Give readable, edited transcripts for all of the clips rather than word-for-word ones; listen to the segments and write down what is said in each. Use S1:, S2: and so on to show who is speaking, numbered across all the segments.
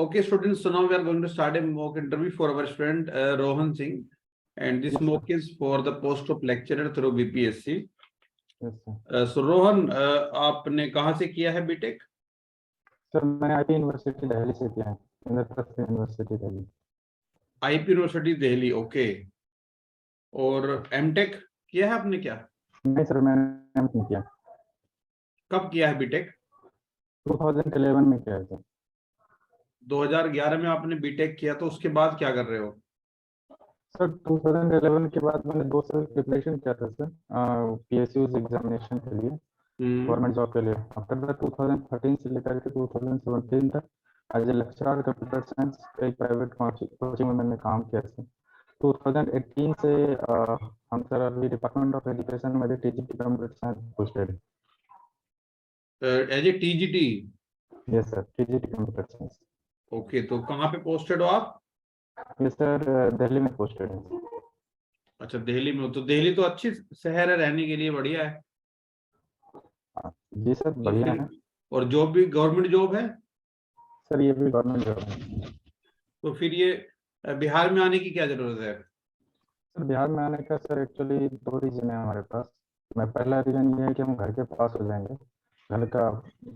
S1: Okay, students, so now we are going to start a mock interview for our student Rohan Singh, and this
S2: Yes,
S1: mock is for the post of lecturer through BPSC.
S2: Yes sir.
S1: So Rohan, आपने कहाँ से किया है BTech?
S2: Sir मैंने IP university Delhi से किया है, Indraprastha university Delhi.
S1: IP university Delhi, okay. और एमटेक किया है आपने क्या?
S2: नहीं सर, मैंने नहीं किया।
S1: कब किया है बीटेक?
S2: 2011 में किया है सर।
S1: 2011 में आपने बीटेक किया, तो उसके बाद क्या कर रहे हो?
S2: सर 2011 के बाद मैंने 2 साल प्रिपरेशन किया था सर, पीएसयू एग्जामिनेशन के लिए, गवर्नमेंट जॉब के लिए। आफ्टर दैट 2013 से लेकर के 2017 तक as a lecturer computer science एक प्राइवेट कोचिंग में मैंने काम किया सर। 2018 से हम सर अभी डिपार्टमेंट ऑफ एजुकेशन में टीजीटी कंप्यूटर साइंस पोस्टेड है।
S1: As a TGT?
S2: Yes sir, TGT computer science.
S1: Okay, तो कहाँ पे पोस्टेड हो आप?
S2: यस सर, दिल्ली में पोस्टेड है।
S1: अच्छा, दिल्ली में हो। तो दिल्ली तो अच्छी शहर है, रहने के लिए बढ़िया है।
S2: जी सर,
S1: तो
S2: बढ़िया
S1: फिर
S2: है
S1: और जॉब भी गवर्नमेंट जॉब है?
S2: सर, ये भी गवर्नमेंट जॉब है।
S1: तो फिर ये बिहार में आने की क्या जरूरत है?
S2: सर बिहार में आने का सर एक्चुअली 2 रीजन है हमारे पास। मैं पहला रीजन ये है कि हम घर के पास हो जाएंगे। घर का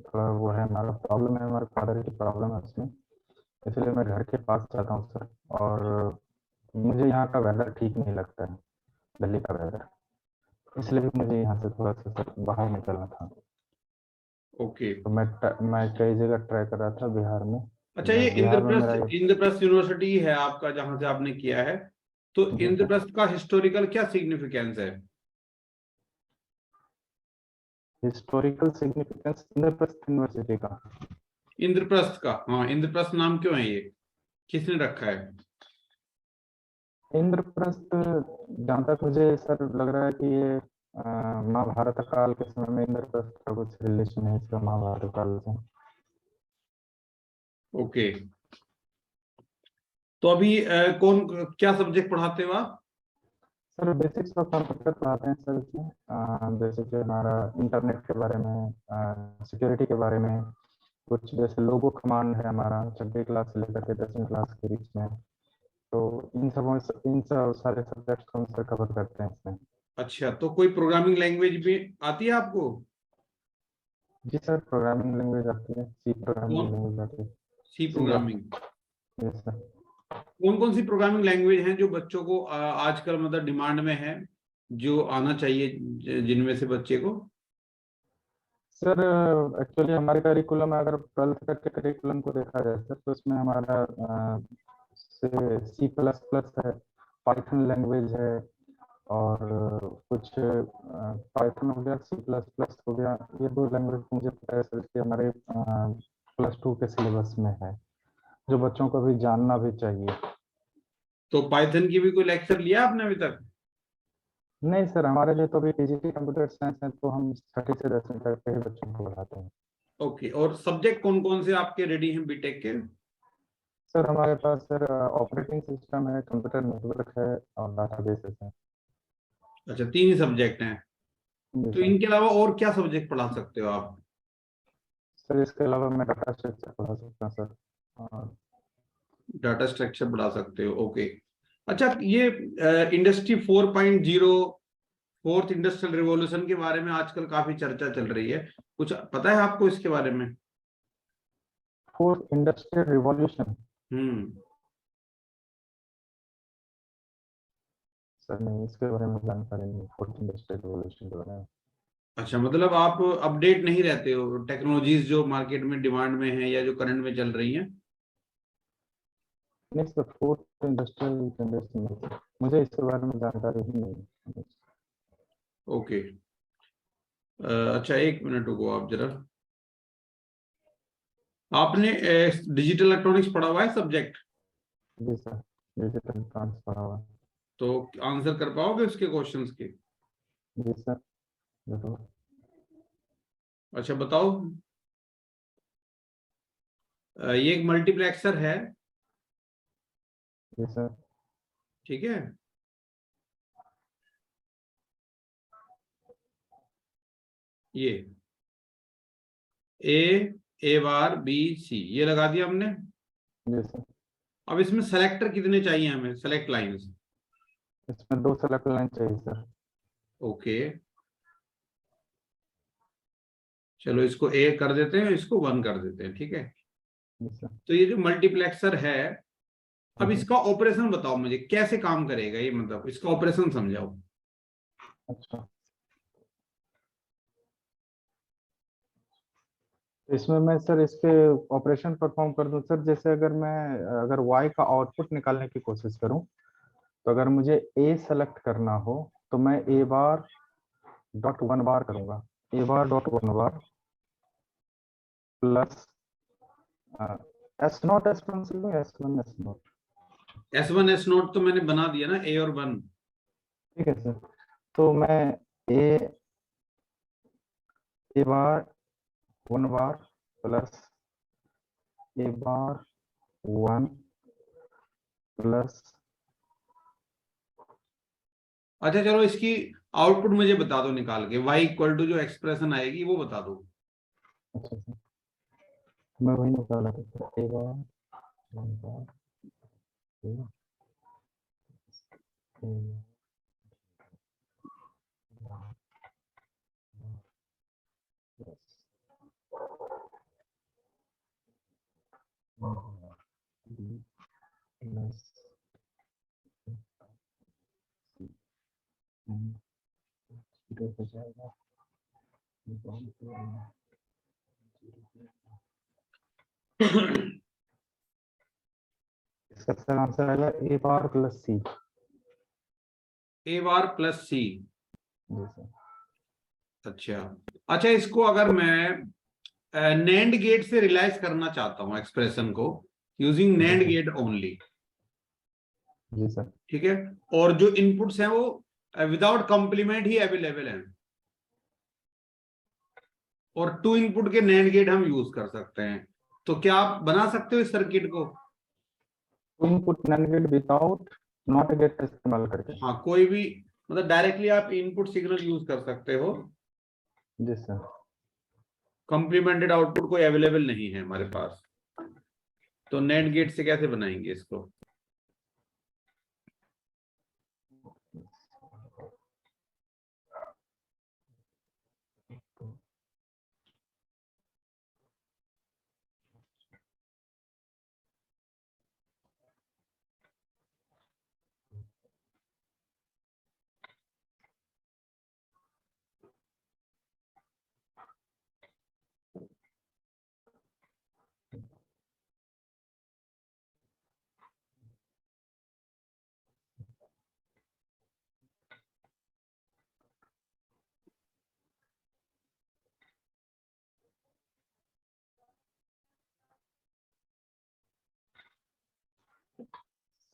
S2: थोड़ा वो है, हमारा प्रॉब्लम है, हमारे फादर की प्रॉब्लम है उसमें, इसलिए मैं घर के पास चाहता हूँ सर। और मुझे यहाँ का वेदर ठीक नहीं लगता है, दिल्ली का वेदर, इसलिए भी मुझे यहाँ से थोड़ा सा सर बाहर निकलना था।
S1: ओके।
S2: तो मैं कई जगह ट्राई कर रहा था बिहार में।
S1: अच्छा, ये
S2: बिहार में मेरा
S1: इंद्रप्रस्थ यूनिवर्सिटी है आपका जहां से आपने किया है, तो
S2: जी सर।
S1: इंद्रप्रस्थ का हिस्टोरिकल क्या सिग्निफिकेंस है?
S2: हिस्टोरिकल सिग्निफिकेंस इंद्रप्रस्थ यूनिवर्सिटी का?
S1: इंद्रप्रस्थ का, हाँ, इंद्रप्रस्थ नाम क्यों है, ये किसने रखा है?
S2: इंद्रप्रस्थ, जहाँ तक मुझे सर लग रहा है कि ये महाभारत काल के समय में इंद्रप्रस्थ का कुछ रिलेशन है इसका महाभारत काल से।
S1: ओके, तो अभी कौन क्या सब्जेक्ट पढ़ाते हो आप?
S2: सर बेसिक्स ऑफ कंप्यूटर पढ़ाते हैं सर इसमें, जैसे कि हमारा इंटरनेट के बारे में, सिक्योरिटी के बारे में, कुछ जैसे लोगो कमांड है हमारा 6वीं क्लास से लेकर के 10वीं क्लास के बीच में। तो इन सब सारे सब्जेक्ट्स को हम सर कवर करते हैं इसमें।
S1: अच्छा, तो कोई प्रोग्रामिंग लैंग्वेज भी आती है आपको?
S2: जी सर, प्रोग्रामिंग लैंग्वेज आती है, सी प्रोग्रामिंग
S1: कौन?
S2: लैंग्वेज आती है।
S1: सी
S2: सी।
S1: प्रोग्रामिंग?
S2: Yes sir.
S1: कौन कौन सी प्रोग्रामिंग लैंग्वेज हैं जो बच्चों को आजकल मतलब डिमांड में है, जो आना चाहिए जिनमें से बच्चे को?
S2: सर एक्चुअली हमारे करिकुलम, अगर 12th तक के करिकुलम को देखा जाए सर, तो इसमें हमारा सी प्लस प्लस है, पाइथन लैंग्वेज है, और कुछ पाइथन हो गया, सी प्लस प्लस हो गया। ये 2 लैंग्वेज मुझे पता है सर कि हमारे +2 के सिलेबस में है, जो बच्चों को भी जानना भी चाहिए।
S1: तो पाइथन की भी कोई लेक्चर लिया आपने अभी तक?
S2: नहीं सर, हमारे लिए तो अभी टीजीटी कंप्यूटर साइंस है, तो हम 6ठी से 10वीं तक के ही बच्चों को पढ़ाते हैं।
S1: ओके, और सब्जेक्ट कौन कौन से आपके रेडी हैं बीटेक के?
S2: सर हमारे पास सर ऑपरेटिंग सिस्टम है, कंप्यूटर नेटवर्क है, और डाटाबेसेस है।
S1: अच्छा, 3 ही सब्जेक्ट हैं।
S2: जी
S1: तो
S2: सर।
S1: इनके अलावा और क्या सब्जेक्ट पढ़ा सकते हो आप?
S2: सर इसके अलावा मैं डाटा स्ट्रक्चर पढ़ा सकता हूँ सर। और
S1: डाटा स्ट्रक्चर पढ़ा सकते हो, ओके। अच्छा, ये इंडस्ट्री 4.0, फोर्थ इंडस्ट्रियल रिवॉल्यूशन के बारे में आजकल काफी चर्चा चल रही है, कुछ पता है आपको इसके बारे में?
S2: 4th industrial revolution?
S1: हम्म।
S2: सर नहीं, इसके बारे में जानकारी नहीं, 4th इंडस्ट्रियल रिवॉल्यूशन के बारे में।
S1: अच्छा, मतलब आप अपडेट नहीं रहते हो टेक्नोलॉजीज जो मार्केट में डिमांड में है या जो करंट में चल रही हैं?
S2: नहीं सर, 4th इंडस्ट्रियल रिवॉल्यूशन मुझे इसके बारे में जानकारी ही नहीं है।
S1: ओके। अच्छा, 1 मिनट रुको आप जरा। आपने डिजिटल इलेक्ट्रॉनिक्स पढ़ा हुआ है सब्जेक्ट?
S2: जी सर, डिजिटल ट्रांसफर पढ़ा हुआ है।
S1: तो आंसर कर पाओगे उसके क्वेश्चंस के?
S2: जी सर, जरूर।
S1: अच्छा, बताओ। ये एक मल्टीप्लेक्सर है,
S2: जी सर।
S1: ठीक है? ये ए बार बी सी, ये लगा दिया हमने।
S2: जी सर।
S1: अब इसमें सेलेक्टर कितने चाहिए हमें, सेलेक्ट लाइंस?
S2: इसमें 2 सेलेक्ट लाइन चाहिए सर।
S1: ओके, चलो इसको ए कर देते हैं, इसको 1 कर देते हैं, ठीक है।
S2: जी सर।
S1: तो ये जो मल्टीप्लेक्सर है, अब
S2: जी,
S1: इसका ऑपरेशन बताओ मुझे, कैसे काम करेगा ये, मतलब इसका ऑपरेशन समझाओ।
S2: अच्छा। इसमें मैं सर इसके ऑपरेशन परफॉर्म कर दूं सर, जैसे अगर y का आउटपुट निकालने की कोशिश करूं, तो अगर मुझे a सेलेक्ट करना हो तो मैं a बार डॉट 1 बार करूंगा, a bar dot 1 bar plus S not S one से S one S not.
S1: S1 S0 तो मैंने बना दिया ना, A और 1।
S2: ठीक है सर। तो मैं a a bar 1 bar plus a bar 1 plus.
S1: अच्छा चलो, इसकी आउटपुट मुझे बता दो निकाल के, y इक्वल टू जो एक्सप्रेशन आएगी वो बता दो।
S2: अच्छा सर, मैं वही निकाला था सर, a बार 1 बार हो जाएगा। इसका सर आंसर आएगा a bar plus c।
S1: A bar plus C।
S2: जी सर।
S1: अच्छा, अच्छा इसको अगर मैं नैंड गेट से रियलाइज करना चाहता हूँ एक्सप्रेशन को, यूजिंग नैंड गेट ओनली,
S2: जी सर।
S1: ठीक है, और जो इनपुट्स हैं वो विदाउट कॉम्प्लीमेंट ही अवेलेबल हैं, और 2 इनपुट के नैंड गेट हम यूज कर सकते हैं, तो क्या आप बना सकते हो इस सर्किट को?
S2: Input NAND gate without NOT gate का इस्तेमाल करके।
S1: हाँ, कोई भी, मतलब डायरेक्टली आप इनपुट सिग्नल यूज कर सकते हो,
S2: जी सर।
S1: कॉम्प्लीमेंटेड आउटपुट कोई अवेलेबल नहीं है हमारे पास, तो नैंड गेट से कैसे बनाएंगे इसको?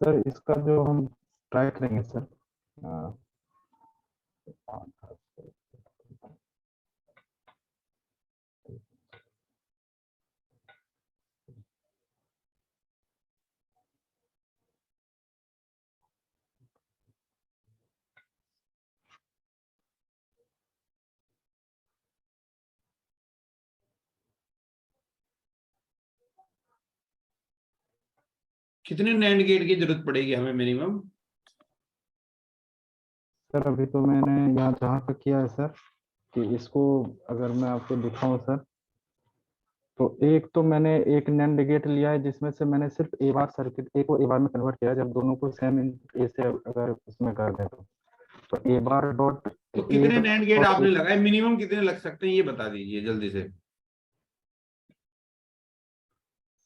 S2: सर इसका जो हम ट्राई करेंगे सर, अ,
S1: कितने नैंड गेट की जरूरत पड़ेगी हमें मिनिमम?
S2: सर अभी तो मैंने यहाँ जहाँ तक किया है सर, कि इसको अगर मैं आपको दिखाऊं सर, तो एक तो मैंने एक नैंड गेट लिया है जिसमें से मैंने सिर्फ ए बार सर्किट ए को ए बार में कन्वर्ट किया है। जब दोनों को सेम ए से अगर उसमें कर दें तो ए बार डॉट
S1: तो
S2: ए
S1: कितने नैंड गेट
S2: डॉट
S1: आपने लगाए, मिनिमम कितने लग सकते हैं ये बता दीजिए जल्दी से।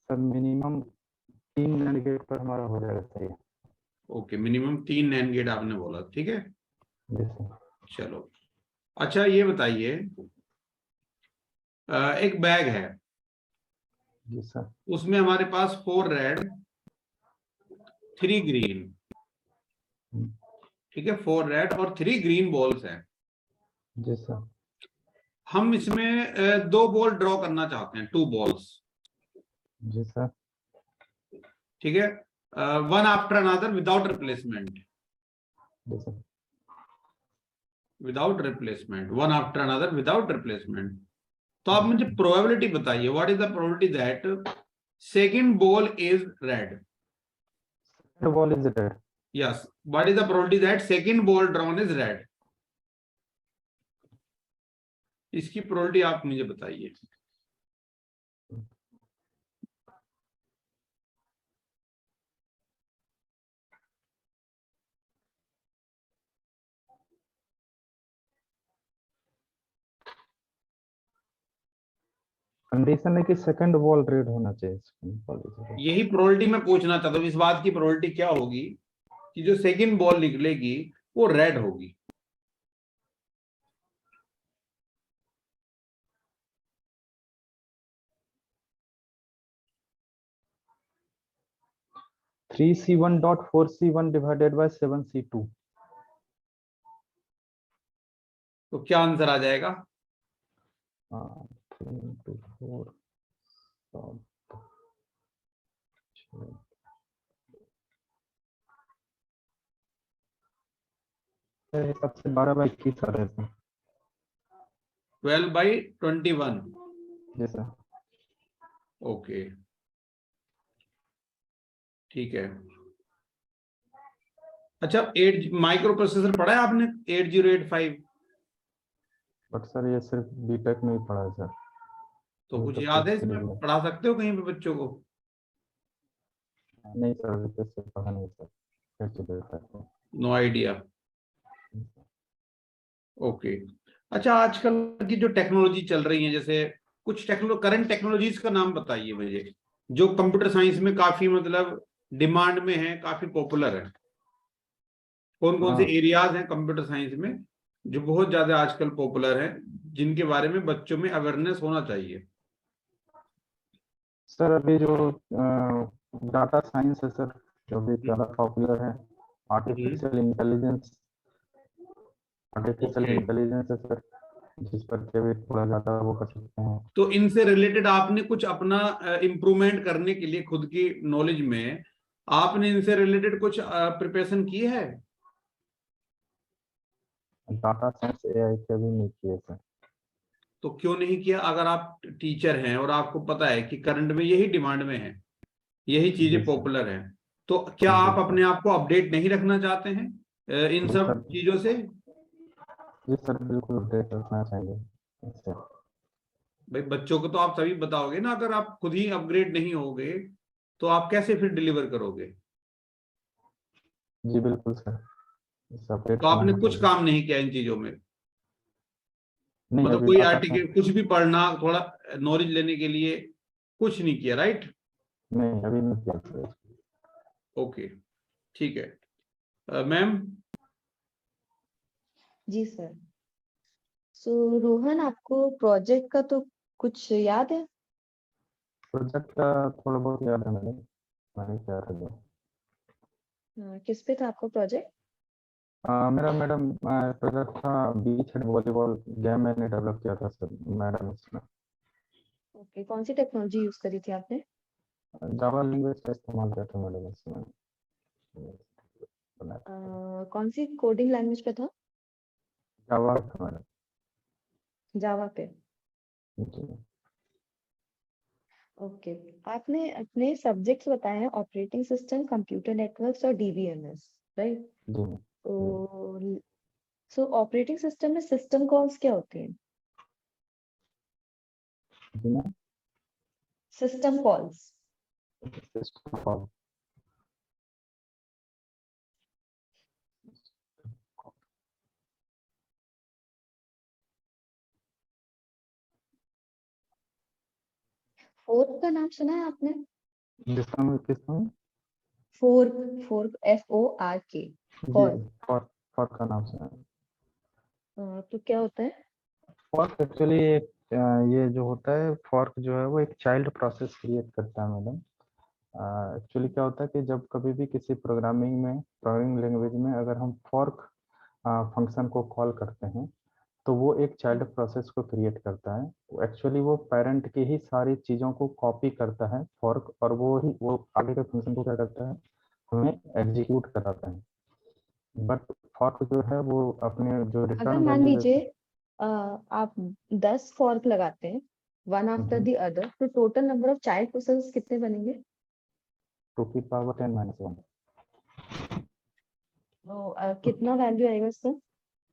S2: सर मिनिमम 3 नैंड गेट पर हमारा हो जाएगा सही।
S1: ओके, मिनिमम 3 नैंड गेट आपने बोला, ठीक है।
S2: जी सर।
S1: चलो, अच्छा ये बताइए, एक बैग है,
S2: जी सर।
S1: उसमें हमारे पास 4 रेड 3 ग्रीन, ठीक है, 4 रेड और 3 ग्रीन बॉल्स हैं।
S2: जी सर।
S1: हम इसमें 2 बॉल ड्रॉ करना चाहते हैं, 2 बॉल्स,
S2: जी सर।
S1: ठीक है, one after another without replacement,
S2: जी sir.
S1: Without replacement, one after another without replacement. तो आप मुझे प्रोबेबिलिटी बताइए, what is the probability that second ball is red.
S2: The ball is red.
S1: Yes. What is the probability that second ball drawn is red? इसकी probability आप मुझे बताइए.
S2: Condition है कि सेकंड बॉल रेड होना चाहिए.
S1: यही प्रोबेबिलिटी मैं पूछना चाहता हूँ. इस बात की प्रोबेबिलिटी क्या होगी कि जो सेकंड बॉल निकलेगी वो रेड होगी.
S2: Three C1 dot 4C1 divided by 7C2.
S1: तो क्या आंसर आ जाएगा?
S2: 3 into 4 सबसे 12/21 आ रहे थे.
S1: 12/21.
S2: जी सर.
S1: ओके, ठीक है. अच्छा, 8 माइक्रो प्रोसेसर पढ़ा है आपने? 8085.
S2: बट सर ये सिर्फ बीटेक में ही पढ़ा है सर.
S1: तो
S2: अभी
S1: कुछ
S2: तो
S1: याद है
S2: कुछ
S1: इसमें?
S2: नहीं.
S1: पढ़ा सकते हो कहीं पे बच्चों को?
S2: नहीं सर, अभी तो सिर्फ पढ़ा नहीं सर.
S1: No idea. ओके. अच्छा, आजकल की जो टेक्नोलॉजी चल रही है, जैसे कुछ करंट टेक्नोलॉजीज का नाम बताइए मुझे, जो कंप्यूटर साइंस में काफी मतलब डिमांड में है, काफी पॉपुलर है. कौन कौन से एरियाज हैं कंप्यूटर साइंस में जो बहुत ज्यादा आजकल पॉपुलर है, जिनके बारे में बच्चों में अवेयरनेस होना चाहिए?
S2: सर अभी जो डाटा साइंस है सर, जो भी ज्यादा पॉपुलर है. आर्टिफिशियल इंटेलिजेंस है सर, जिस पर के भी थोड़ा ज्यादा वो कर सकते हैं.
S1: तो इनसे रिलेटेड आपने कुछ अपना इम्प्रूवमेंट करने के लिए खुद की नॉलेज में आपने इनसे रिलेटेड कुछ प्रिपरेशन की है?
S2: डाटा साइंस एआई के भी नहीं किए सर.
S1: तो क्यों नहीं किया? अगर आप टीचर हैं और आपको पता है कि करंट में यही डिमांड में है, यही
S2: जी
S1: चीजें
S2: सर.
S1: पॉपुलर हैं, तो क्या
S2: जी
S1: आप
S2: सर.
S1: अपने आप को अपडेट नहीं रखना चाहते हैं इन
S2: जी
S1: सब
S2: सर.
S1: चीजों से?
S2: जी सर, बिल्कुल अपडेट रखना चाहिए. अच्छा.
S1: भाई, बच्चों को तो आप सभी बताओगे ना. अगर आप खुद ही अपग्रेड नहीं होगे तो आप कैसे फिर डिलीवर करोगे?
S2: जी बिल्कुल सर, अपडेट
S1: तो
S2: होना
S1: आपने
S2: ही
S1: कुछ
S2: चाहिए.
S1: काम नहीं किया इन चीजों में?
S2: नहीं,
S1: मतलब
S2: अभी
S1: कोई
S2: डाटा
S1: आर्टिकल,
S2: साइंस.
S1: कुछ भी पढ़ना, थोड़ा नॉलेज लेने के लिए कुछ नहीं किया, राइट?
S2: नहीं, अभी नहीं किया सर.
S1: ओके, ठीक है. मैम?
S3: जी सर. सो रोहन, आपको प्रोजेक्ट का तो कुछ याद है?
S2: प्रोजेक्ट का थोड़ा बहुत याद है मैडम. मैंने क्या था
S3: किस पे था आपका प्रोजेक्ट?
S2: मेरा मैडम प्रोजेक्ट था बीच हेड वॉलीबॉल गेम मैंने डेवलप किया था सर मैडम. इसमें
S3: ओके, कौन सी टेक्नोलॉजी यूज करी थी आपने?
S2: जावा लैंग्वेज का इस्तेमाल किया था मैडम इसमें.
S3: कौन सी कोडिंग लैंग्वेज पे था?
S2: जावा था मैडम.
S3: जावा पे.
S2: जी.
S3: ओके. आपने अपने सब्जेक्ट्स बताए हैं, ऑपरेटिंग सिस्टम, कंप्यूटर नेटवर्क्स और डीबीएमएस, राइट?
S2: जी.
S3: तो सो ऑपरेटिंग सिस्टम में सिस्टम कॉल्स क्या होती हैं?
S2: जी ma'am.
S3: System calls.
S2: System call.
S3: Fork का नाम सुना है आपने?
S2: जिसमें किसमें?
S3: फोर्क. Fork, FORK.
S2: जी,
S3: फोर्क.
S2: फॉर्क का नाम सुना है.
S3: तो क्या होता है?
S2: फॉर्क एक्चुअली ये जो होता है, फॉर्क जो है वो एक चाइल्ड प्रोसेस क्रिएट करता है मैडम. एक्चुअली क्या होता है कि जब कभी भी किसी प्रोग्रामिंग लैंग्वेज में अगर हम फॉर्क फंक्शन को कॉल करते हैं, तो वो एक चाइल्ड प्रोसेस को क्रिएट करता है. एक्चुअली वो पेरेंट की ही सारी चीज़ों को कॉपी करता है फॉर्क, और वो आगे के फंक्शन को क्या करता है, हमें एग्जीक्यूट कराता है. बट फॉर्क जो है वो अपने जो
S3: अगर
S2: रिटर्न
S3: मान
S2: वैल्यू
S3: लीजिए आप 10 फॉर्क लगाते हैं वन आफ्टर द अदर, तो total number of child process कितने बनेंगे?
S2: 2 की पावर 10 माइनस 1।
S3: तो कितना वैल्यू आएगा इसका?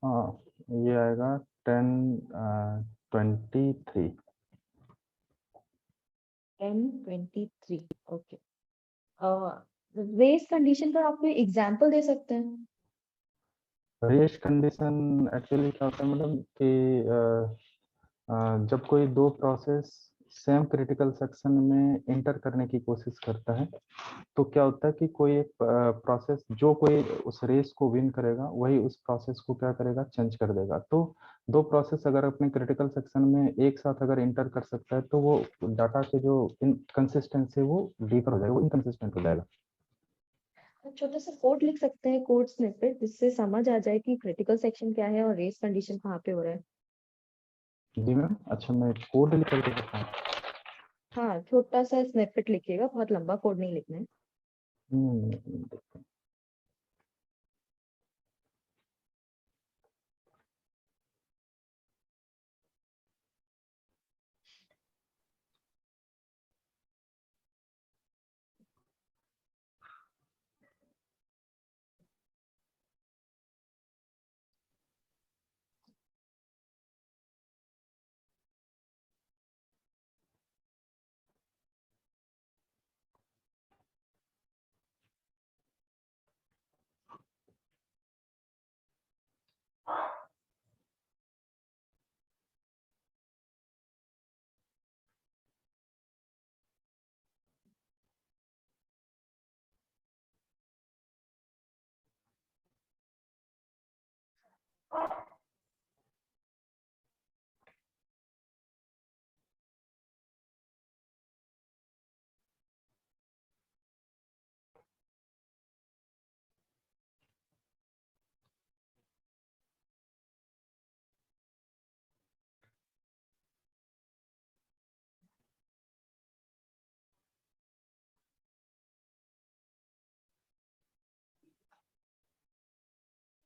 S2: हाँ, ये आएगा 23।
S3: 1023। ओके। रेस कंडीशन पर आप कोई एग्जांपल दे सकते हैं?
S2: रेस कंडीशन एक्चुअली क्या होता है मैडम कि जब कोई दो प्रोसेस सेम क्रिटिकल सेक्शन में इंटर करने की कोशिश करता है, तो क्या होता है कि कोई एक प्रोसेस जो कोई उस रेस को विन करेगा वही उस प्रोसेस को क्या करेगा, चेंज कर देगा। तो दो प्रोसेस अगर अपने क्रिटिकल सेक्शन में एक साथ अगर इंटर कर सकता है तो वो डाटा के जो इनकंसिस्टेंसी वो डीपर हो जाएगा, वो इनकंसिस्टेंट हो जाएगा।
S3: छोटा सा कोड लिख सकते हैं, कोड स्निपेट, जिससे समझ आ जाए कि क्रिटिकल सेक्शन क्या है और रेस कंडीशन कहाँ पे हो रहा है।
S2: जी मैम, अच्छा मैं कोड लिख करके बताता हूँ।
S3: हाँ, छोटा सा स्निपेट लिखिएगा, बहुत लंबा कोड नहीं लिखना है।
S2: हम्म,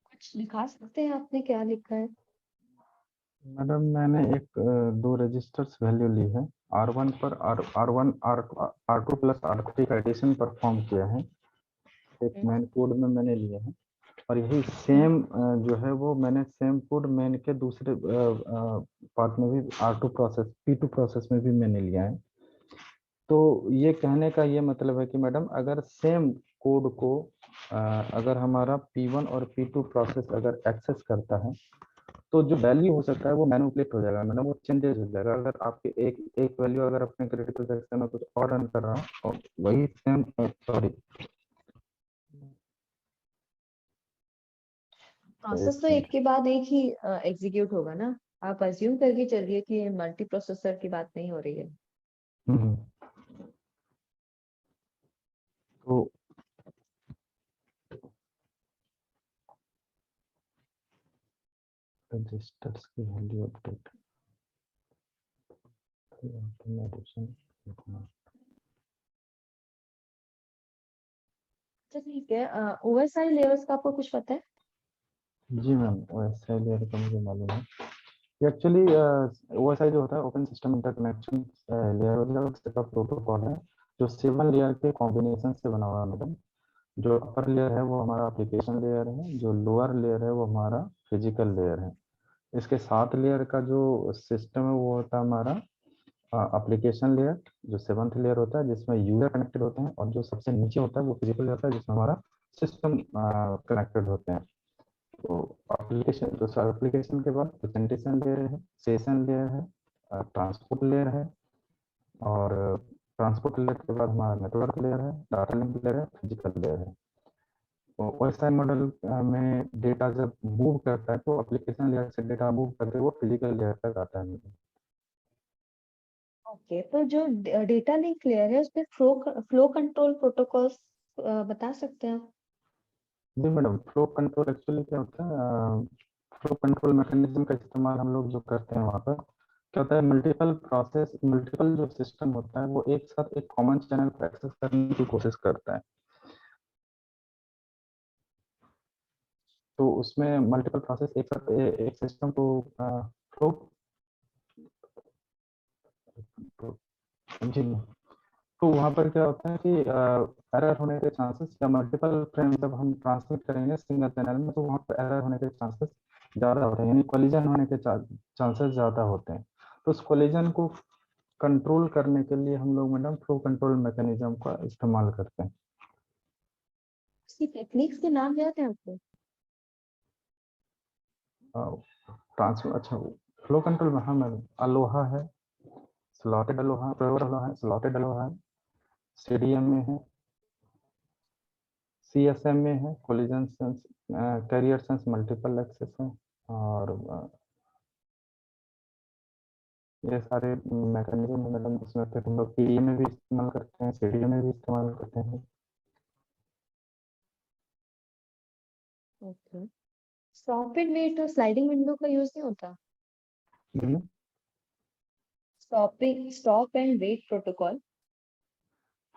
S3: कुछ दिखा सकते हैं आपने क्या लिखा है?
S2: मैडम मैंने एक दो रजिस्टर्स वैल्यू ली है, R1 पर R1 R2 प्लस R3 का एडिशन परफॉर्म किया है, एक
S3: हम्म,
S2: मेन कोड में मैंने लिया है। और यही सेम जो है वो मैंने सेम कोड मेन के दूसरे पार्ट में भी R2 प्रोसेस P2 प्रोसेस में भी मैंने लिया है। तो ये कहने का ये मतलब है कि मैडम अगर सेम कोड को अगर हमारा P1 और P2 प्रोसेस अगर एक्सेस करता है तो जो वैल्यू हो सकता है वो मैनिपुलेट हो जाएगा मैडम, वो चेंजेस हो जाएगा। अगर आपके एक एक वैल्यू अगर अपने क्रिटिकल सेक्शन में कुछ और रन कर रहा हूँ और वही सेम सॉरी
S3: प्रोसेस तो एक के बाद एक ही एग्जीक्यूट होगा ना। आप अज्यूम करके चलिए कि मल्टी प्रोसेसर की बात नहीं हो रही है।
S2: तो रजिस्टर्स की वैल्यू अपडेट
S3: अच्छा ठीक है, ओएसआई लेयर्स का आपको कुछ पता है?
S2: जी मैम, ओएसआई लेयर का मुझे मालूम है। एक्चुअली ओएसआई जो होता है ओपन सिस्टम इंटरकनेक्शन लेयर होता है, उसका प्रोटोकॉल है जो 7 लेयर के कॉम्बिनेशन से बना हुआ है मैडम। जो अपर लेयर है वो हमारा एप्लीकेशन लेयर है, जो लोअर लेयर है वो हमारा फिजिकल लेयर है। इसके 7 लेयर का जो सिस्टम है वो होता है हमारा एप्लीकेशन लेयर, जो 7th लेयर होता है जिसमें यूजर कनेक्टेड होते हैं, और जो सबसे नीचे होता है वो फिजिकल होता है जिसमें हमारा सिस्टम कनेक्टेड होते हैं। तो एप्लीकेशन तो एप्लीकेशन के बाद प्रेजेंटेशन लेयर है, सेशन लेयर है, ट्रांसपोर्ट लेयर है, और ट्रांसपोर्ट लेयर के बाद हमारा नेटवर्क लेयर है, डाटा लिंक लेयर है, फिजिकल लेयर है। तो ओएसआई मॉडल में डेटा जब मूव करता है तो एप्लीकेशन लेयर से डेटा मूव करके वो फिजिकल लेयर तक आता है।
S3: ओके, तो जो डेटा लिंक लेयर है उसमें फ्लो कंट्रोल प्रोटोकॉल्स बता सकते हैं आप?
S2: जी मैडम, फ्लो कंट्रोल एक्चुअली क्या होता है, फ्लो कंट्रोल मैकेनिज्म का इस्तेमाल हम लोग जो करते हैं वहाँ पर क्या होता है, मल्टीपल प्रोसेस मल्टीपल जो सिस्टम होता है वो एक साथ एक कॉमन चैनल को एक्सेस करने की कोशिश करता है। तो उसमें मल्टीपल प्रोसेस एक साथ एक सिस्टम को फ्लो जी। तो वहाँ पर क्या होता है कि एरर होने के चांसेस या मल्टीपल फ्रेम जब हम ट्रांसमिट करेंगे सिंगल चैनल में, तो वहाँ पर एरर होने के चांसेस ज़्यादा होते हैं, यानी कोलिजन होने के चांसेस ज़्यादा होते हैं। तो उस कोलिजन को कंट्रोल करने के लिए हम लोग मैडम फ्लो कंट्रोल मैकेनिज्म का इस्तेमाल करते हैं।
S3: इसकी टेक्निक्स के नाम याद है आपको?
S2: अच्छा, फ्लो कंट्रोल में, हाँ मैडम, अलोहा है, स्लॉटेड अलोहा, प्योर अलोहा है, स्लॉटेड अलोहा है, सीडीएम में है, सीएसएम में है, collision sense, carrier sense multiple access है, और ये सारे मैकेनिज्म मैडम इसमें फिर हम लोग पीडीए में भी इस्तेमाल करते हैं, सीडीए में भी इस्तेमाल करते हैं।
S3: ओके। स्टॉप एंड वेट और स्लाइडिंग विंडो का यूज नहीं होता? स्टॉप एंड वेट प्रोटोकॉल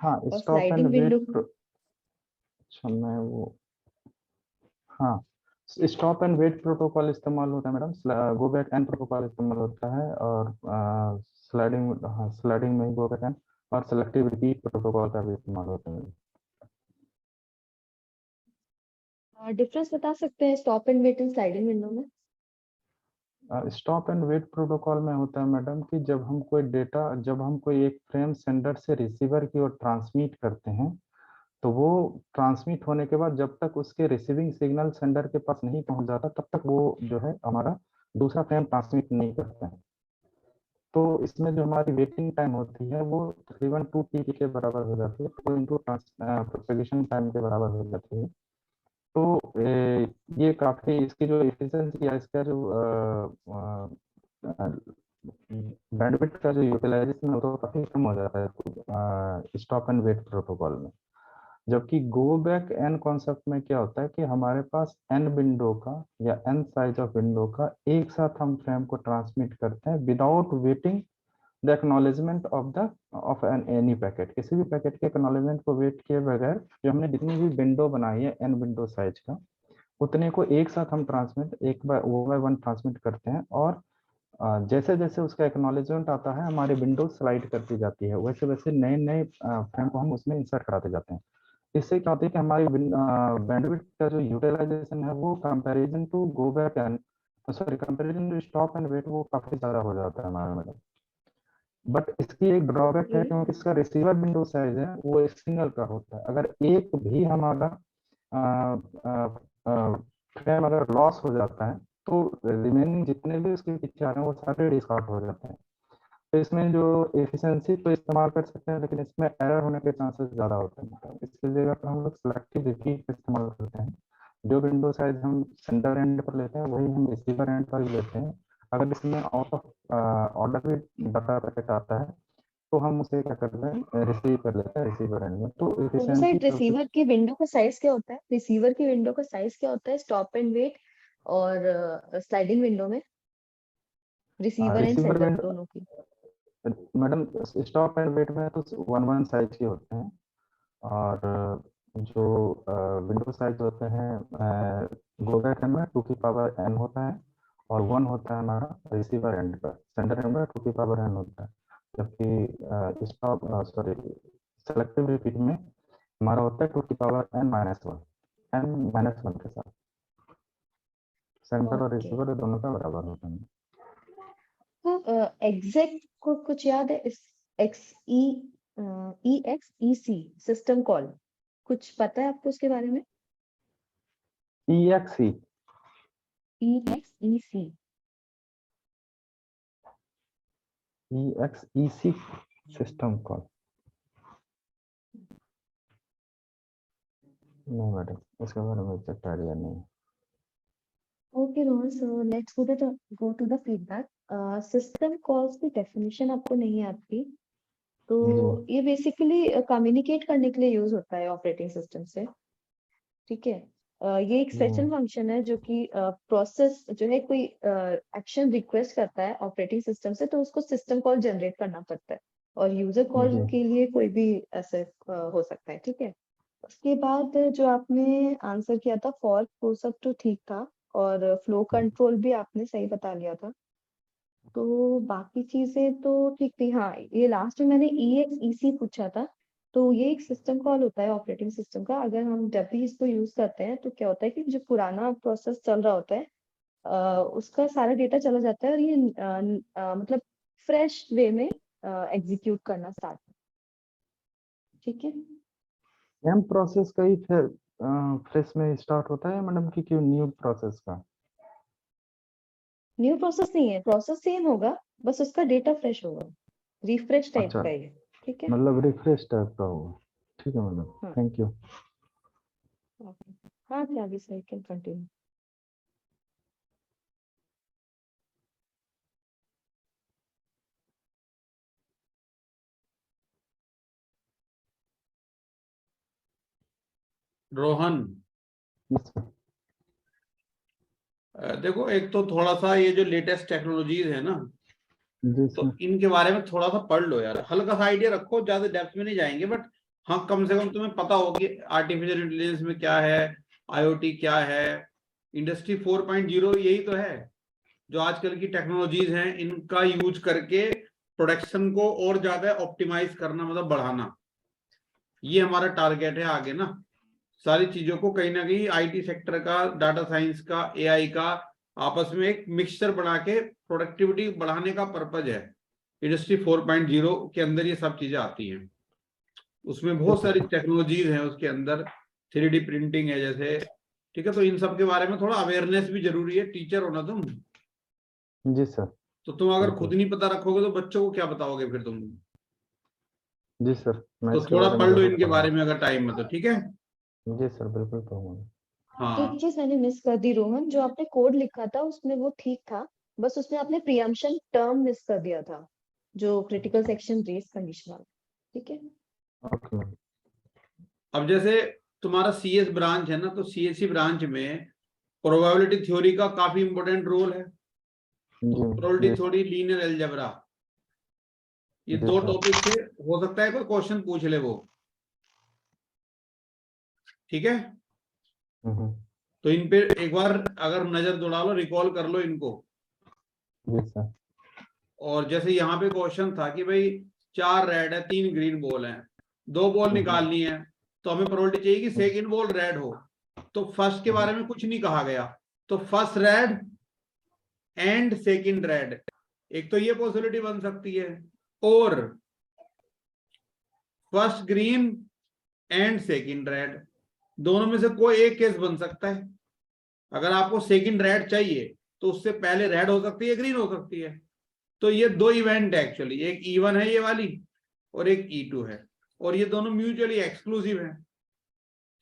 S2: हाँ,
S3: और
S2: stop and
S3: sliding
S2: wait,
S3: window.
S2: अच्छा मैं वो, हाँ, स्टॉप एंड वेट प्रोटोकॉल इस्तेमाल होता है madam, go back and protocol इस्तेमाल होता है, और स्लाइडिंग, हाँ स्लाइडिंग में गो बैक एंड और सेलेक्टिव रिपीट प्रोटोकॉल का भी इस्तेमाल होता है।
S3: डिफरेंस बता सकते हैं stop and wait and sliding window में?
S2: स्टॉप एंड वेट प्रोटोकॉल में होता है मैडम कि जब हम कोई एक फ्रेम सेंडर से रिसीवर की ओर ट्रांसमिट करते हैं, तो वो ट्रांसमिट होने के बाद जब तक उसके रिसीविंग सिग्नल सेंडर के पास नहीं पहुंच जाता, तब तक वो जो है हमारा दूसरा फ्रेम ट्रांसमिट नहीं करता है। तो इसमें जो हमारी वेटिंग टाइम होती है वो तकरीबन 2 TP के बराबर हो जाती है, 2 इंटू प्रोपेगेशन टाइम के बराबर हो जाती है। तो ये काफी, इसकी जो एफिशिएंसी या इसका जो बैंडविड्थ का जो यूटिलाइजेशन होता है वो काफी कम हो जाता है स्टॉप एंड वेट प्रोटोकॉल में। जबकि गो बैक एन कॉन्सेप्ट में क्या होता है कि हमारे पास एन विंडो का या एन साइज ऑफ विंडो का एक साथ हम फ्रेम को ट्रांसमिट करते हैं without waiting the acknowledgement of an any packet. किसी भी पैकेट के एक्नॉलेजमेंट को वेट किए बगैर जो हमने जितनी भी विंडो बनाई है एन विंडो साइज का, उतने को एक साथ हम एक बाय वन ट्रांसमिट करते हैं, और जैसे जैसे उसका एक्नॉलेजमेंट आता है हमारी विंडो स्लाइड करती जाती है, वैसे वैसे नए नए फ्रेम को हम उसमें इंसर्ट कराते जाते हैं। इससे क्या होता है कि हमारी बैंडविड्थ का जो यूटिलाइजेशन है वो comparison to go back and, sorry, comparison to stop and wait वो काफी ज्यादा हो जाता है हमारा मैडम। बट इसकी एक ड्रॉबैक है, क्योंकि इसका रिसीवर विंडो साइज है वो एक सिंगल का होता है। अगर एक भी हमारा फ्रेम अगर लॉस हो जाता है, तो रिमेनिंग जितने भी उसके पीछे आ रहे हैं वो सारे डिस्कार्ड हो जाते हैं। तो इसमें जो एफिशिएंसी तो इस्तेमाल कर सकते हैं, लेकिन इसमें एरर होने के चांसेस ज़्यादा होते हैं। तो इसकी जगह पर हम लोग सिलेक्टिव रिपीट का इस्तेमाल करते हैं। जो विंडो साइज हम सेंटर एंड पर लेते हैं वही हम रिसीवर एंड पर भी लेते हैं। अगर इसमें आउट ऑफ ऑर्डर भी डाटा पैकेट आता है तो हम उसे क्या करते हैं, रिसीव कर लेते हैं रिसीवर एंड में। तो
S3: दोनों
S2: एफिशिएंसी
S3: साइड रिसीवर की विंडो का साइज क्या होता है? रिसीवर की विंडो का साइज क्या होता है स्टॉप एंड वेट और स्लाइडिंग विंडो में? Receiver and
S2: receiver
S3: sender
S2: window
S3: दोनों की।
S2: मैडम स्टॉप एंड वेट में तो 1 1 साइज के होते हैं, और जो विंडो साइज होते हैं गो बैक एंड में 2 की पावर n होता है, और 1 होता है हमारा रिसीवर एंड पर, सेंडर एंड में 2 की पावर n होता है। जबकि स्टॉप, सॉरी, सेलेक्टिव रिपीट में हमारा होता है 2 की पावर n-1, n-1 के साथ। सेंटर और
S3: ओके।
S2: रिसीवर दोनों का बराबर होता है।
S3: तो एग्जैक्ट को कुछ याद है? इस X E E X E C system call, कुछ पता है आपको उसके बारे में?
S2: EXE
S3: E X E C.
S2: EXEC system call, नहीं मैडम इसके बारे में एग्जैक्ट आइडिया नहीं है।
S3: Okay Rohan, so let's go to the feedback. System calls की डेफिनेशन आपको नहीं है आपकी, तो
S2: जी
S3: ये बेसिकली कम्युनिकेट करने के लिए यूज होता है ऑपरेटिंग सिस्टम से। ठीक है। ये एक स्पेशल फंक्शन है जो कि प्रोसेस जो है कोई एक्शन रिक्वेस्ट करता है ऑपरेटिंग सिस्टम से, तो उसको सिस्टम कॉल जनरेट करना पड़ता है, और यूजर कॉल
S2: जी
S3: के लिए कोई भी ऐसे हो सकता है। ठीक है। उसके बाद जो आपने आंसर किया था फॉर, वो सब तो ठीक था, और फ्लो कंट्रोल भी आपने सही बता लिया था। तो बाकी चीजें तो ठीक थी। हाँ, ये लास्ट में मैंने EXEC पूछा था, तो ये एक सिस्टम कॉल होता है ऑपरेटिंग सिस्टम का। अगर हम जब भी इसको यूज करते हैं तो क्या होता है कि जो पुराना प्रोसेस चल रहा होता है उसका सारा डेटा चला जाता है और ये मतलब फ्रेश वे में एग्जीक्यूट करना स्टार्ट। ठीक है।
S2: सेम प्रोसेस का ही फिर फ्रेश में स्टार्ट होता है मैडम कि क्यों न्यू प्रोसेस का?
S3: न्यू प्रोसेस नहीं है, प्रोसेस सेम होगा, बस उसका डेटा फ्रेश होगा, रिफ्रेश टाइप
S2: अच्छा,
S3: का है। ठीक है।
S2: मतलब रिफ्रेश टाइप का होगा। ठीक है मैडम,
S3: हाँ।
S2: Thank you.
S3: हाँ, Tyagi sir can continue.
S1: Rohan,
S2: yes sir.
S1: देखो एक तो थोड़ा सा ये जो लेटेस्ट टेक्नोलॉजीज है ना,
S2: जी
S1: तो
S2: सर।
S1: इनके बारे में थोड़ा सा पढ़ लो यार, हल्का सा आइडिया रखो, ज्यादा डेप्थ में नहीं जाएंगे, बट हाँ कम से कम तुम्हें पता हो कि आर्टिफिशियल इंटेलिजेंस में क्या है, IoT क्या है, इंडस्ट्री 4.0 यही तो है। जो आजकल की टेक्नोलॉजीज हैं इनका यूज करके प्रोडक्शन को और ज्यादा ऑप्टिमाइज करना, मतलब बढ़ाना, ये हमारा टारगेट है आगे ना। सारी चीजों को कहीं ना कहीं IT सेक्टर का, डाटा साइंस का, AI का आपस में एक मिक्सचर बना के प्रोडक्टिविटी बढ़ाने का पर्पज है। इंडस्ट्री 4.0 के अंदर ये सब चीजें आती हैं, उसमें बहुत सारी टेक्नोलॉजीज हैं उसके अंदर, 3D प्रिंटिंग है जैसे। ठीक है, तो इन सब के बारे में थोड़ा अवेयरनेस भी जरूरी है, टीचर हो ना तुम,
S2: जी सर।
S1: तो तुम अगर
S2: बिल्कुल।
S1: खुद नहीं पता रखोगे तो बच्चों को क्या बताओगे फिर तुम।
S2: जी सर, मैं
S1: तो
S2: इसके
S1: थोड़ा
S2: बारे में
S1: पढ़ लो
S2: जरूर
S1: इनके बारे
S2: पढ़ूंगा।
S1: में अगर टाइम है तो, ठीक है।
S2: जी सर, बिल्कुल पढ़ूंगा।
S3: एक
S1: हाँ,
S3: चीज मैंने मिस कर दी रोहन, जो आपने कोड लिखा था उसमें वो ठीक था, बस उसमें आपने प्रियम्पशन टर्म मिस कर दिया था, जो क्रिटिकल सेक्शन रेस कंडीशन वाला। ठीक है।
S2: Okay ma'am.
S1: अब जैसे तुम्हारा CS ब्रांच है ना, तो CSE ब्रांच में प्रोबेबिलिटी थ्योरी का काफी इंपॉर्टेंट रोल है।
S2: जी
S1: प्रोबेबिलिटी
S2: जी
S1: थ्योरी, लीनियर अलजेब्रा, ये
S2: जी
S1: दो
S2: सर।
S1: टॉपिक से हो सकता है कोई क्वेश्चन पूछ ले वो। ठीक है,
S2: हम्म,
S1: तो इन पे एक बार अगर नजर दौड़ा लो, रिकॉल कर लो इनको।
S2: जी सर।
S1: और जैसे यहाँ पे क्वेश्चन था कि भाई 4 रेड है, 3 ग्रीन बॉल है, 2 बॉल
S2: हम्म,
S1: निकालनी है, तो हमें प्रोबेबिलिटी चाहिए कि सेकंड बॉल रेड हो। तो फर्स्ट के बारे में कुछ नहीं कहा गया, तो first red and second red, एक तो ये पॉसिबिलिटी बन सकती है, और first green and second red, दोनों में से कोई एक केस बन सकता है। अगर आपको सेकंड रेड चाहिए तो उससे पहले रेड हो सकती है, ग्रीन हो सकती है। तो ये 2 इवेंट है एक्चुअली, एक E1 है ये वाली, और एक E2 है, और ये दोनों म्यूचुअली एक्सक्लूसिव है।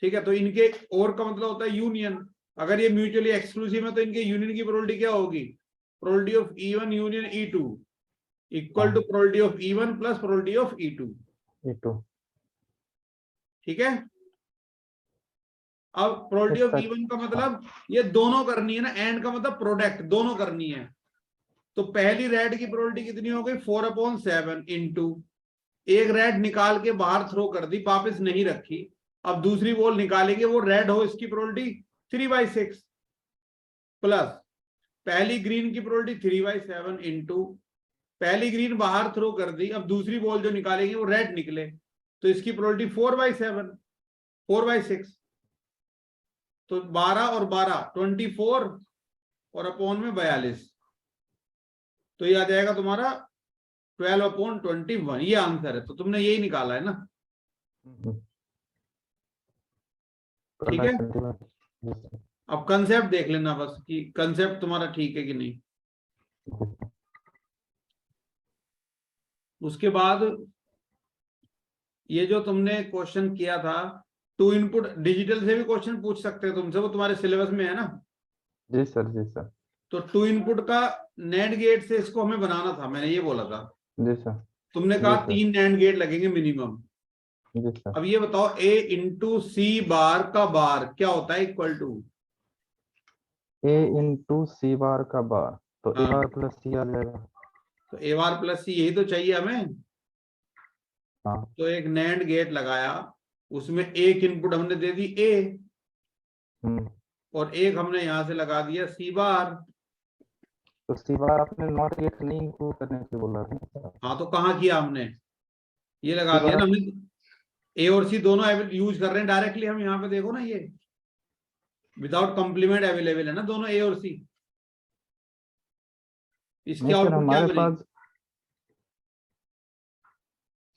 S1: ठीक है, तो इनके और का मतलब होता है यूनियन। अगर ये म्यूचुअली एक्सक्लूसिव है तो इनके यूनियन की प्रोबेबिलिटी क्या होगी, probability of E1 union E2 equal to probability of E1 plus probability of E2।
S2: E2।
S1: ठीक है, अब प्रोबेबिलिटी ऑफ E1 का मतलब ये दोनों करनी है ना, एंड का मतलब प्रोडक्ट दोनों करनी है। तो पहली रेड की प्रोबेबिलिटी कितनी हो गई, 4/7 इंटू, एक रेड निकाल के बाहर थ्रो कर दी, वापस नहीं रखी, अब दूसरी बॉल निकालेंगे वो रेड हो, इसकी प्रोबेबिलिटी 3/6 प्लस पहली ग्रीन की प्रोबेबिलिटी 3/7 इंटू, पहली ग्रीन बाहर थ्रो कर दी, अब दूसरी बॉल जो निकालेंगे वो रेड निकले, तो इसकी प्रोबेबिलिटी 4/7, 4/6, तो 12 और 12 24 और अपॉन में 42, तो ये आ जाएगा तुम्हारा 12/21, ये आंसर है। तो तुमने यही निकाला है ना, ठीक है।
S2: 12/21। जी सर।
S1: अब कंसेप्ट देख लेना बस कि कंसेप्ट तुम्हारा ठीक है कि नहीं। उसके बाद ये जो तुमने क्वेश्चन किया था, 2 इनपुट डिजिटल से भी क्वेश्चन पूछ सकते हैं तुमसे, वो तुम्हारे सिलेबस में है ना।
S2: जी सर। जी सर।
S1: तो 2 इनपुट का नैंड गेट से इसको हमें बनाना था, मैंने ये बोला था।
S2: जी सर।
S1: तुमने
S2: जी
S1: कहा
S2: सर।
S1: 3 नैंड गेट लगेंगे मिनिमम।
S2: जी सर।
S1: अब ये बताओ A इंटू C बार का बार क्या होता है, इक्वल टू,
S2: A इंटू सी बार का बार, तो A
S1: हाँ,
S2: बार प्लस सी आ जाएगा।
S1: तो A बार प्लस C यही तो चाहिए हमें।
S2: हाँ।
S1: तो एक नैंड गेट लगाया, उसमें एक इनपुट हमने दे दी A,
S2: हम्म।
S1: और एक हमने यहां से लगा दिया C बार।
S2: तो सी बार आपने नॉट येट नहीं इंक्लूड करने के लिए बोला था।
S1: हाँ तो कहाँ किया हमने, ये लगा
S2: सी
S1: दिया
S2: बार
S1: ना हमने। ए और सी दोनों यूज कर रहे हैं डायरेक्टली हम यहाँ पे, देखो ना ये विदाउट कॉम्प्लीमेंट अवेलेबल है ना दोनों ए और सी। इसकी
S2: नहीं सर,
S1: आउटपुट क्या
S2: हमारे
S1: बनेगी?
S2: पास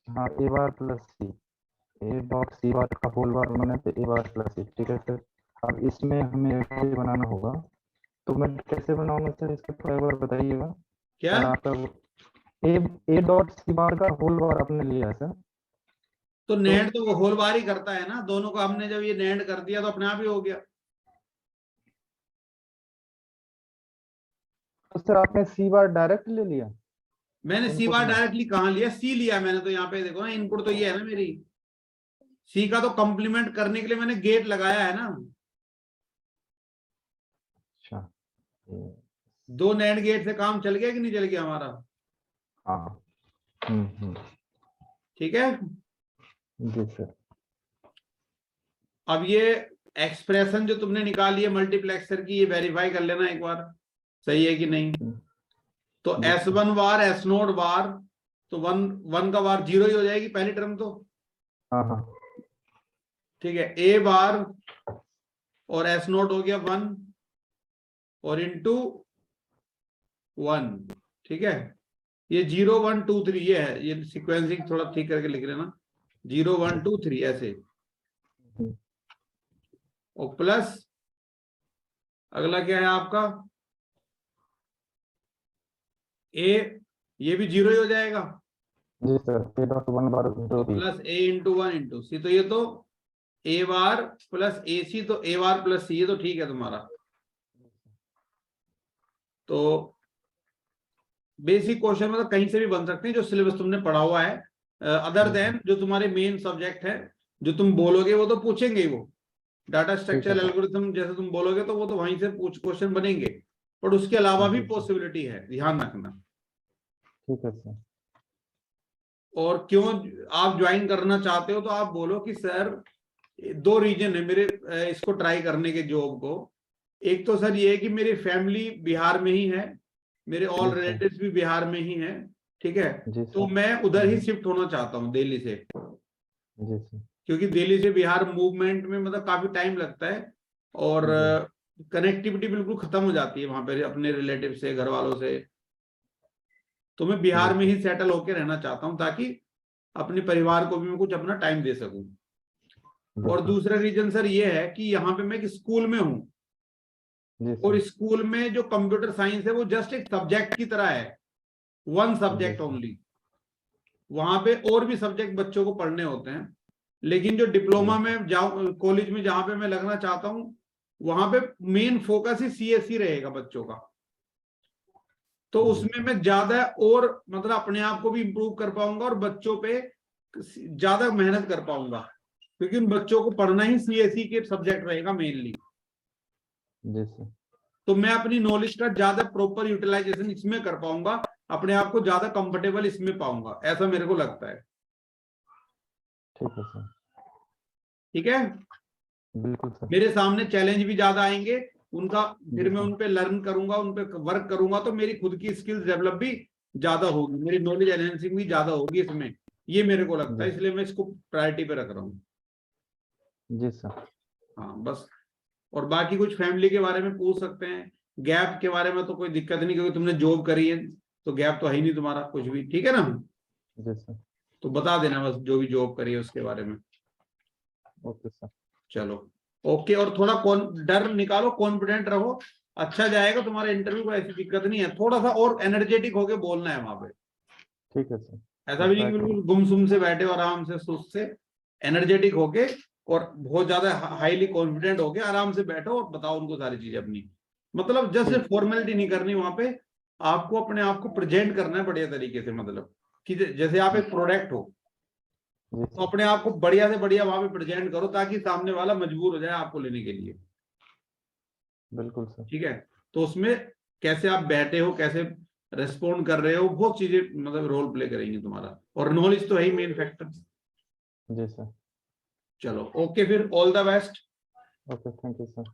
S2: हाँ ए बार प्लस सी, ए डॉट सी बार का होल बार बनाने पे ए बार प्लस सी, ठीक है सर। अब इसमें हमें ऐसे बनाना होगा, तो मैं कैसे बनाऊंगा सर, इसको थोड़ा एक बार बताइएगा।
S1: क्या?
S2: सर आपका ए डॉट सी बार का होल बार आपने लिया है सर,
S1: तो नेंड तो वो होल बार ही करता है ना, दोनों को हमने जब ये नेंड कर दिया तो अपने आप ही हो गया।
S2: तो सर आपने सी बार डायरेक्ट ले लिया।
S1: मैंने सी
S2: इनपुट
S1: बार
S2: में
S1: डायरेक्टली कहाँ लिया, सी लिया मैंने तो, यहाँ पे देखो ना इनपुट तो ये है ना मेरी, सी का तो कंप्लीमेंट करने के लिए मैंने गेट लगाया है ना।
S2: अच्छा,
S1: दो नेंड गेट से काम चल गया कि नहीं चल गया हमारा?
S2: हाँ
S1: ठीक है।
S2: जी सर।
S1: अब ये एक्सप्रेशन जो तुमने निकाली है मल्टीप्लेक्सर की, ये वेरीफाई कर लेना एक बार सही है कि नहीं। तो S1 बार S0 बार, तो वन का बार 0 ही हो जाएगी पहली टर्म तो।
S2: हाँ
S1: ठीक है, A बार और S0 हो गया 1 और इंटू 1। ठीक है, ये 0 1 2 3 ये है, ये सीक्वेंसिंग थोड़ा ठीक करके लिख लेना, 0 1 2 3 ऐसे। और प्लस अगला क्या है आपका A, ये भी 0 ही हो जाएगा,
S2: जी सर। ए डॉट वन बार जो भी
S1: प्लस A इंटू 1 इंटू सी, तो ये तो A बार प्लस ए सी, तो A बार प्लस सी, ये तो ठीक है तुम्हारा। तो बेसिक क्वेश्चन मतलब कहीं से भी बन सकते हैं जो सिलेबस तुमने पढ़ा हुआ है, अदर देन जो तुम्हारे मेन सब्जेक्ट है, जो तुम बोलोगे वो तो पूछेंगे ही, वो डाटा स्ट्रक्चर एल्गोरिथम जैसे तुम बोलोगे तो वो तो वहीं से पूछ क्वेश्चन बनेंगे, पर उसके अलावा भी पॉसिबिलिटी है, ध्यान रखना।
S2: ठीक है सर।
S1: और क्यों आप ज्वाइन करना चाहते हो, तो आप बोलो कि सर 2 रीजन है मेरे इसको ट्राई करने के जॉब को। एक तो सर ये है कि मेरी फैमिली बिहार में ही है, मेरे ऑल रिलेटिव्स भी बिहार में ही हैं, ठीक है, तो मैं उधर ही शिफ्ट होना चाहता हूँ दिल्ली से,
S2: जी सर।
S1: क्योंकि दिल्ली से बिहार मूवमेंट में मतलब काफी टाइम लगता है और कनेक्टिविटी बिल्कुल खत्म हो जाती है वहां पे अपने रिलेटिव से, घर वालों से। तो मैं बिहार में ही सेटल होकर रहना चाहता हूँ ताकि अपने परिवार को भी मैं कुछ अपना टाइम दे सकूं। और दूसरा रीजन सर ये है कि यहाँ पे मैं एक स्कूल में हूँ और स्कूल में जो कंप्यूटर साइंस है वो जस्ट एक सब्जेक्ट की तरह है, 1 सब्जेक्ट ओनली। वहां पे और भी सब्जेक्ट बच्चों को पढ़ने होते हैं, लेकिन जो डिप्लोमा में जाऊं कॉलेज में जहां पे मैं लगना चाहता हूं वहां पे मेन फोकस ही सीएससी रहेगा बच्चों का। तो उसमें मैं ज्यादा और मतलब अपने आप को भी इम्प्रूव कर पाऊंगा और बच्चों पे ज्यादा मेहनत कर पाऊंगा, क्योंकि उन बच्चों को पढ़ना ही सीएससी के सब्जेक्ट रहेगा मेनली। तो मैं अपनी नॉलेज का ज्यादा प्रॉपर यूटिलाइजेशन इसमें कर पाऊंगा, अपने आप को ज्यादा कंफर्टेबल इसमें पाऊंगा, ऐसा मेरे को लगता है।
S2: ठीक है सर।
S1: ठीक है,
S2: बिल्कुल सर।
S1: मेरे सामने चैलेंज भी ज्यादा आएंगे उनका, फिर मैं उन पे लर्न करूंगा, उन पे वर्क करूंगा, तो मेरी खुद की स्किल्स डेवलप भी ज्यादा होगी, मेरी नॉलेज एनहेंसिंग भी ज्यादा होगी इसमें, ये मेरे को लगता है, इसलिए मैं इसको प्रायोरिटी पे रख रहा हूँ।
S2: जी सर।
S1: हाँ बस, और बाकी कुछ फैमिली के बारे में पूछ सकते हैं, गैप के बारे में तो कोई दिक्कत नहीं, क्योंकि तुमने जॉब करी है तो गैप तो है ही नहीं तुम्हारा कुछ भी, ठीक है ना।
S2: जी सर।
S1: तो बता देना बस जो भी जॉब करी है उसके बारे में।
S2: Okay sir.
S1: चलो ओके, और थोड़ा डर निकालो, कॉन्फिडेंट रहो, अच्छा जाएगा तुम्हारा इंटरव्यू, को ऐसी दिक्कत नहीं है, थोड़ा सा और एनर्जेटिक होके बोलना है वहां पे।
S2: ठीक है सर।
S1: ऐसा भी नहीं बिल्कुल गुमसुम से बैठे हो, आराम से सुस्त से, एनर्जेटिक होके और बहुत ज्यादा हाईली कॉन्फिडेंट होके आराम से बैठो और बताओ उनको सारी चीजें अपनी, मतलब जस्ट फॉर्मेलिटी नहीं करनी वहां पे, आपको अपने आप को प्रेजेंट करना है बढ़िया तरीके से, मतलब कि जैसे आप एक प्रोडक्ट हो तो अपने आप को बढ़िया से बढ़िया वहां पे प्रेजेंट करो ताकि सामने वाला मजबूर हो जाए आपको लेने के लिए।
S2: बिल्कुल सर।
S1: ठीक है, तो उसमें कैसे आप बैठे हो, कैसे रेस्पॉन्ड कर रहे हो, बहुत चीजें मतलब रोल प्ले करेंगे तुम्हारा, और नॉलेज तो है ही मेन फैक्टर।
S2: जी सर।
S1: चलो ओके, फिर all the best.
S2: Okay, thank you sir.